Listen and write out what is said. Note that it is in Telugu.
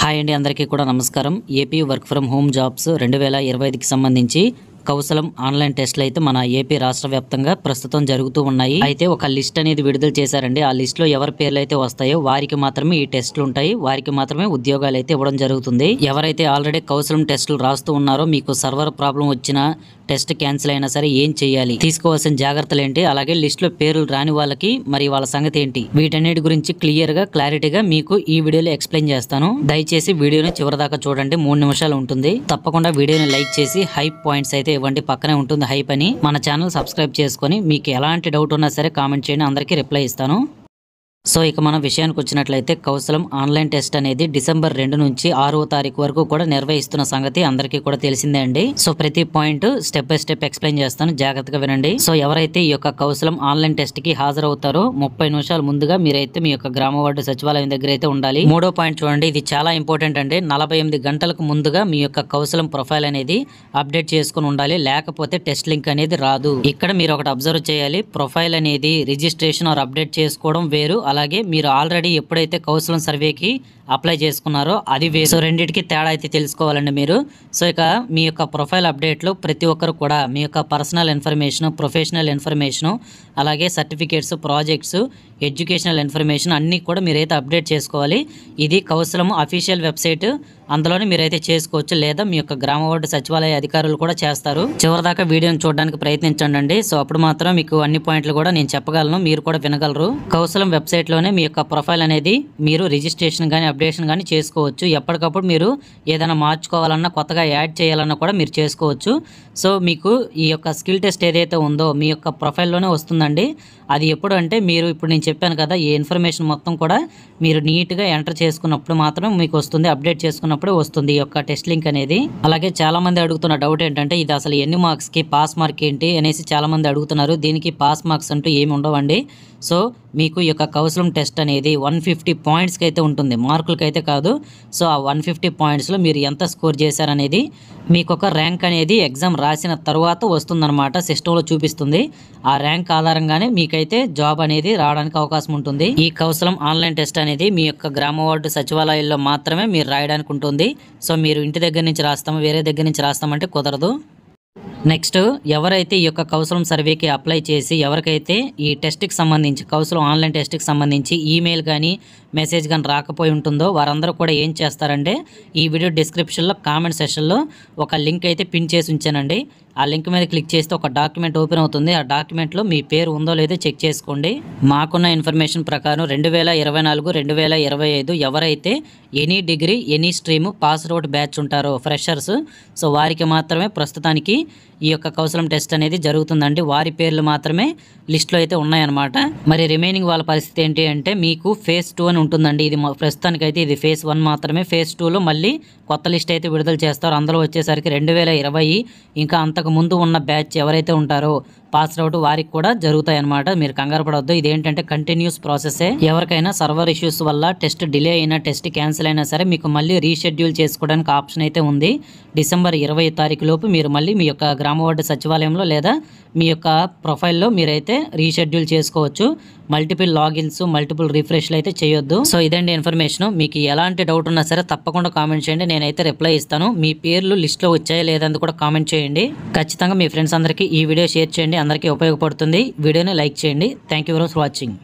హాయ్ అండి, అందరికీ కూడా నమస్కారం. AP work from home jobs 2025కి సంబంధించి కౌశలం ఆన్లైన్ టెస్టులు అయితే మన ఏపీ రాష్ట్ర వ్యాప్తంగా ప్రస్తుతం జరుగుతూ ఉన్నాయి. అయితే ఒక లిస్ట్ అనేది విడుదల చేశారండి. ఆ లిస్ట్ లో ఎవరి పేర్లు అయితే వస్తాయో వారికి మాత్రమే ఈ టెస్టులు ఉంటాయి, వారికి మాత్రమే ఉద్యోగాలు అయితే ఇవ్వడం జరుగుతుంది. ఎవరైతే ఆల్రెడీ కౌశలం టెస్టులు రాస్తూ ఉన్నారో మీకు సర్వర్ ప్రాబ్లం వచ్చినా టెస్ట్ క్యాన్సిల్ అయినా సరే ఏం చేయాలి, తీసుకోవాల్సిన జాగ్రత్తలు ఏంటి, అలాగే లిస్ట్ లో పేర్లు రాని వాళ్ళకి మరి వాళ్ళ సంగతి ఏంటి, వీటన్నిటి గురించి క్లియర్ గా క్లారిటీగా మీకు ఈ వీడియోలో ఎక్స్ప్లెయిన్ చేస్తాను. దయచేసి వీడియోని చివరి దాకా చూడండి. 3 నిమిషాలు ఉంటుంది. తప్పకుండా వీడియోని లైక్ చేసి హైప్ పాయింట్స్ అయితే ఇవ్వండి. పక్కనే ఉంటుంది హైప్ అని. మన ఛానల్ సబ్స్క్రైబ్ చేసుకొని మీకు ఎలాంటి డౌట్ ఉన్నా సరే కామెంట్ చేయండి, అందరికీ రిప్లై ఇస్తాను. సో ఇక మన విషయానికి వచ్చినట్లయితే కౌశలం ఆన్లైన్ టెస్ట్ అనేది డిసెంబర్ 2 నుంచి 6వ తారీఖు వరకు కూడా నిర్వహిస్తున్న సంగతి అందరికీ కూడా తెలిసిందే అండి. సో ప్రతి point step by step explain చేస్తాను, జాగ్రత్తగా వినండి. సో ఎవరైతే ఈ యొక్క కౌశలం ఆన్లైన్ టెస్ట్ కి హాజరవుతారో 30 నిమిషాల ముందుగా మీరైతే మీ యొక్క గ్రామ వార్డు సచివాలయం దగ్గర అయితే ఉండాలి. 3వ పాయింట్ చూడండి, ఇది చాలా ఇంపార్టెంట్ అండి. 48 గంటలకు ముందుగా మీ యొక్క కౌశలం ప్రొఫైల్ అనేది అప్డేట్ చేసుకుని ఉండాలి, లేకపోతే టెస్ట్ లింక్ అనేది రాదు. ఇక్కడ మీరు ఒకటి అబ్జర్వ్ చేయాలి, ప్రొఫైల్ అనేది రిజిస్ట్రేషన్ ఆర్ అప్డేట్ చేసుకోవడం వేరు, అలాగే మీరు ఆల్రెడీ ఎప్పుడైతే కౌశలం సర్వేకి అప్లై చేసుకున్నారో అది వేరు. సో రెండింటికి తేడా అయితే తెలుసుకోవాలండి మీరు. సో ఇక మీ యొక్క ప్రొఫైల్ అప్డేట్లో ప్రతి ఒక్కరు కూడా మీ యొక్క పర్సనల్ ఇన్ఫర్మేషన్, ప్రొఫెషనల్ ఇన్ఫర్మేషన్, అలాగే సర్టిఫికేట్స్, ప్రాజెక్ట్స్, ఎడ్యుకేషనల్ ఇన్ఫర్మేషన్ అన్నీ కూడా మీరైతే అప్డేట్ చేసుకోవాలి. ఇది కౌశలం అఫీషియల్ వెబ్సైట్, అందులోనే మీరైతే చేసుకోవచ్చు, లేదా మీ యొక్క గ్రామ వార్డు సచివాలయ అధికారులు కూడా చేస్తారు. చివరిదాకా వీడియోని చూడడానికి ప్రయత్నించండి. సో అప్పుడు మాత్రం మీకు అన్ని పాయింట్లు కూడా నేను చెప్పగలను, మీరు కూడా వినగలరు. కౌశలం వెబ్సైట్ లోనే మీ యొక్క ప్రొఫైల్ అనేది మీరు రిజిస్ట్రేషన్ కానీ అప్డేషన్ కానీ చేసుకోవచ్చు. ఎప్పటికప్పుడు మీరు ఏదైనా మార్చుకోవాలన్నా, కొత్తగా యాడ్ చేయాలన్నా కూడా మీరు చేసుకోవచ్చు. సో మీకు ఈ యొక్క స్కిల్ టెస్ట్ ఏదైతే ఉందో మీ యొక్క ప్రొఫైల్లోనే వస్తుందండి. అది ఎప్పుడు అంటే మీరు ఇప్పుడు నేను చెప్పాను కదా, ఈ ఇన్ఫర్మేషన్ మొత్తం కూడా మీరు నీట్గా ఎంటర్ చేసుకున్నప్పుడు మాత్రం మీకు వస్తుంది, అప్డేట్ చేసుకున్నప్పుడే వస్తుంది ఈ యొక్క టెస్ట్ లింక్ అనేది. అలాగే చాలా మంది అడుగుతున్న డౌట్ ఏంటంటే ఇది అసలు ఎన్ని మార్క్స్కి, పాస్ మార్క్ ఏంటి అనేసి చాలా మంది అడుగుతున్నారు. దీనికి పాస్ మార్క్స్ అంటూ ఏమి ఉండవండి. సో మీకు ఈ యొక్క కౌశలం టెస్ట్ అనేది 150 పాయింట్స్కి అయితే ఉంటుంది, మార్కులకి అయితే కాదు. సో ఆ 150 పాయింట్స్లో మీరు ఎంత స్కోర్ చేశారనేది మీకు ఒక ర్యాంక్ అనేది ఎగ్జామ్ రాసిన తర్వాత వస్తుందన్నమాట, సిస్టంలో చూపిస్తుంది. ఆ ర్యాంక్ ఆధారంగానే మీకైతే జాబ్ అనేది రావడానికి అవకాశం ఉంటుంది. ఈ కౌశలం ఆన్లైన్ టెస్ట్ అనేది మీ యొక్క గ్రామ వార్డు సచివాలయాల్లో మాత్రమే మీరు రాయడానికి ఉంటుంది. సో మీరు ఇంటి దగ్గర నుంచి రాస్తాము, వేరే దగ్గర నుంచి రాస్తామంటే కుదరదు. నెక్స్ట్ ఎవరైతే ఈ యొక్క కౌశలం సర్వేకి అప్లై చేసి ఎవరికైతే ఈ టెస్ట్కి సంబంధించి, కౌశలం ఆన్లైన్ టెస్ట్కి సంబంధించి ఈమెయిల్ కానీ మెసేజ్ కానీ రాకపోయి ఉంటుందో వారందరూ కూడా ఏం చేస్తారంటే ఈ వీడియో డిస్క్రిప్షన్లో కామెంట్ సెషన్లో ఒక లింక్ అయితే పిన్ చేసి ఉంచానండి. ఆ లింక్ మీద క్లిక్ చేస్తే ఒక డాక్యుమెంట్ ఓపెన్ అవుతుంది. ఆ డాక్యుమెంట్లో మీ పేరు ఉందో లేదో చెక్ చేసుకోండి. మాకున్న ఇన్ఫర్మేషన్ ప్రకారం 2024, 2025 ఎవరైతే any degree, any stream pass out batch ఉంటారో ఫ్రెషర్స్, సో వారికి మాత్రమే ప్రస్తుతానికి ఈ యొక్క కౌశలం టెస్ట్ అనేది జరుగుతుందండి. వారి పేర్లు మాత్రమే లిస్ట్లో అయితే ఉన్నాయన్నమాట. మరి రిమైనింగ్ వాళ్ళ పరిస్థితి ఏంటి అంటే మీకు ఫేజ్ 2 అని ఉంటుందండి. ఇది ప్రస్తుతానికైతే ఇది ఫేజ్ 1 మాత్రమే. ఫేజ్ 2లో మళ్ళీ కొత్త లిస్ట్ అయితే విడుదల చేస్తారు. అందులో వచ్చేసరికి 2020 ఇంకా అంతకు ముందు ఉన్న బ్యాచ్ ఎవరైతే ఉంటారో పాస్ అవుట్ వారికి కూడా జరుగుతాయి అన్నమాట. మీరు కంగారు పడవద్దు, ఇదేంటంటే కంటిన్యూస్ ప్రాసెసే. ఎవరికైనా సర్వర్ ఇష్యూస్ వల్ల టెస్ట్ డిలే అయినా, టెస్ట్ క్యాన్సిల్ అయినా సరే మీకు మళ్ళీ రీషెడ్యూల్ చేసుకోవడానికి ఆప్షన్ అయితే ఉంది. డిసెంబర్ 20 తారీఖు లోపు మీరు మళ్ళీ మీ యొక్క గ్రామ వార్డు సచివాలయంలో లేదా మీ యొక్క ప్రొఫైల్లో మీరైతే రీషెడ్యూల్ చేసుకోవచ్చు. మల్టిపుల్ లాగిన్స్, మల్టిపుల్ రిఫ్రెష్లు అయితే చేయొద్దు. సో ఇదండి ఇన్ఫర్మేషన్. మీకు ఎలాంటి డౌట్ ఉన్నా సరే తప్పకుండా కామెంట్ చేయండి, నేనైతే రిప్లై ఇస్తాను. మీ పేర్లు లిస్ట్లో వచ్చాయా లేదని కూడా కామెంట్ చేయండి. ఖచ్చితంగా మీ ఫ్రెండ్స్ అందరికీ ఈ వీడియో షేర్ చేయండి, అందరికీ ఉపయోగపడుతుంది. వీడియోని లైక్ చేయండి. Thank you for watching.